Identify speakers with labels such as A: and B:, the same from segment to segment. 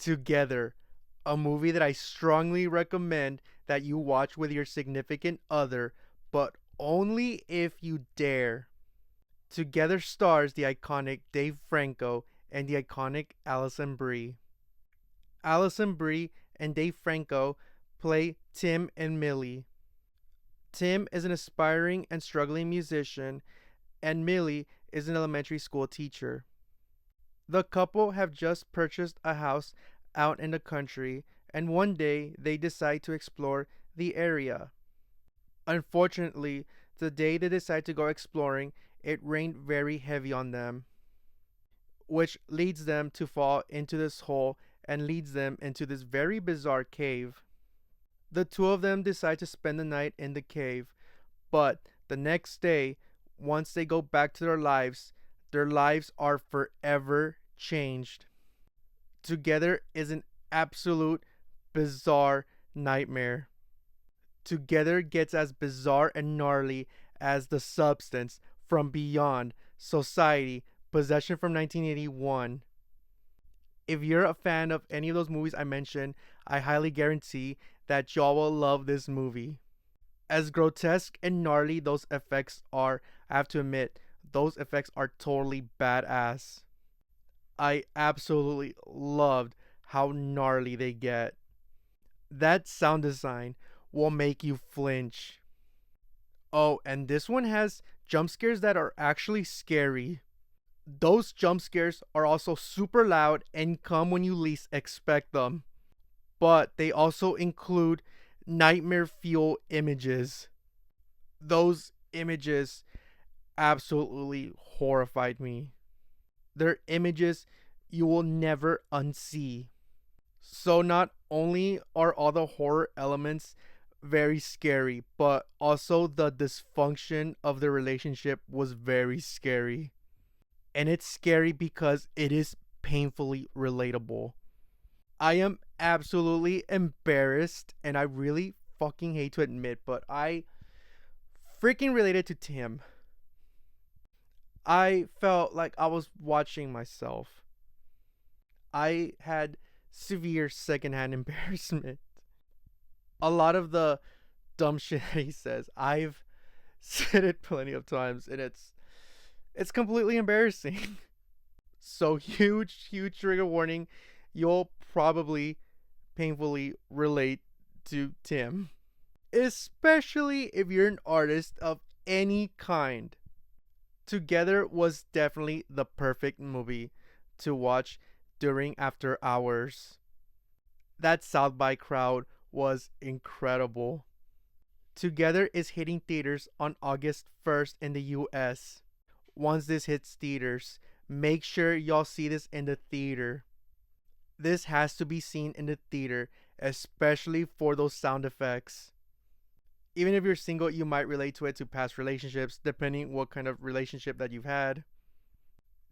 A: Together, a movie that I strongly recommend that you watch with your significant other, but only if you dare. Together stars the iconic Dave Franco and the iconic Alison Brie. Alison Brie and Dave Franco play Tim and Millie. Tim is an aspiring and struggling musician, and Millie is an elementary school teacher. The couple have just purchased a house out in the country, and one day they decide to explore the area. Unfortunately, the day they decide to go exploring, it rained very heavy on them, which leads them to fall into this hole and leads them into this very bizarre cave. The two of them decide to spend the night in the cave, but the next day, once they go back to their lives are forever changed. Together is an absolute bizarre nightmare. Together gets as bizarre and gnarly as The Substance, From Beyond, Society, Possession from 1981. If you're a fan of any of those movies I mentioned, I highly guarantee that y'all will love this movie. As grotesque and gnarly those effects are, I have to admit, those effects are totally badass. I absolutely loved how gnarly they get. That sound design will make you flinch. Oh, and this one has jump scares that are actually scary. Those jump scares are also super loud and come when you least expect them. But they also include nightmare fuel images. Those images absolutely horrified me. They're images you will never unsee. So not only are all the horror elements very scary, but also the dysfunction of the relationship was very scary. And it's scary because it is painfully relatable. I am absolutely embarrassed and I really fucking hate to admit, but I freaking related to Tim. I felt like I was watching myself. I had severe secondhand embarrassment. A lot of the dumb shit he says, I've said it plenty of times and it's completely embarrassing. So huge trigger warning. You'll probably painfully relate to Tim, especially if you're an artist of any kind. Together was definitely the perfect movie to watch during after hours. That South by crowd was incredible. Together is hitting theaters on August 1st in the US. Once this hits theaters, make sure y'all see this in the theater. This has to be seen in the theater, especially for those sound effects. Even if you're single, you might relate to it to past relationships, depending what kind of relationship that you've had.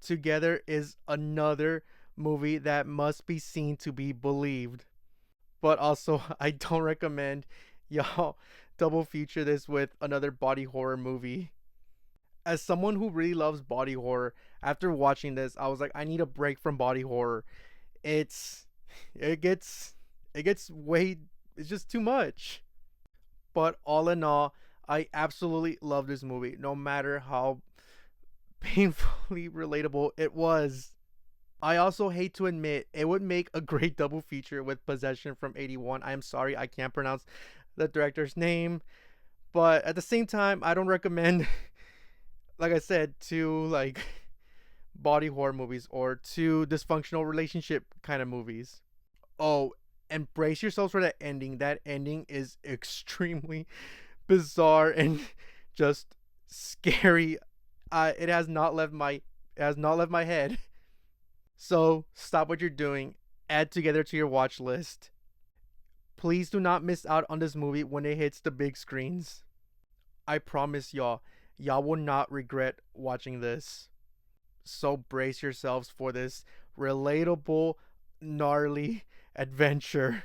A: Together is another movie that must be seen to be believed. But also, I don't recommend y'all double feature this with another body horror movie. As someone who really loves body horror, after watching this, I was like, I need a break from body horror. It's it gets way it's just too much. But all in all, I absolutely love this movie, no matter how painfully relatable it was. I also hate to admit it would make a great double feature with Possession from 81. I'm sorry I can't pronounce the director's name, but at the same time, I don't recommend like I said to like body horror movies or to dysfunctional relationship kind of movies. Oh, and brace yourselves for that ending. That ending is extremely bizarre and just scary. It has not left my head. So stop what you're doing. Add Together to your watch list. Please do not miss out on this movie when it hits the big screens. I promise y'all will not regret watching this. So brace yourselves for this relatable, gnarly adventure.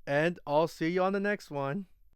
A: And I'll see you on the next one.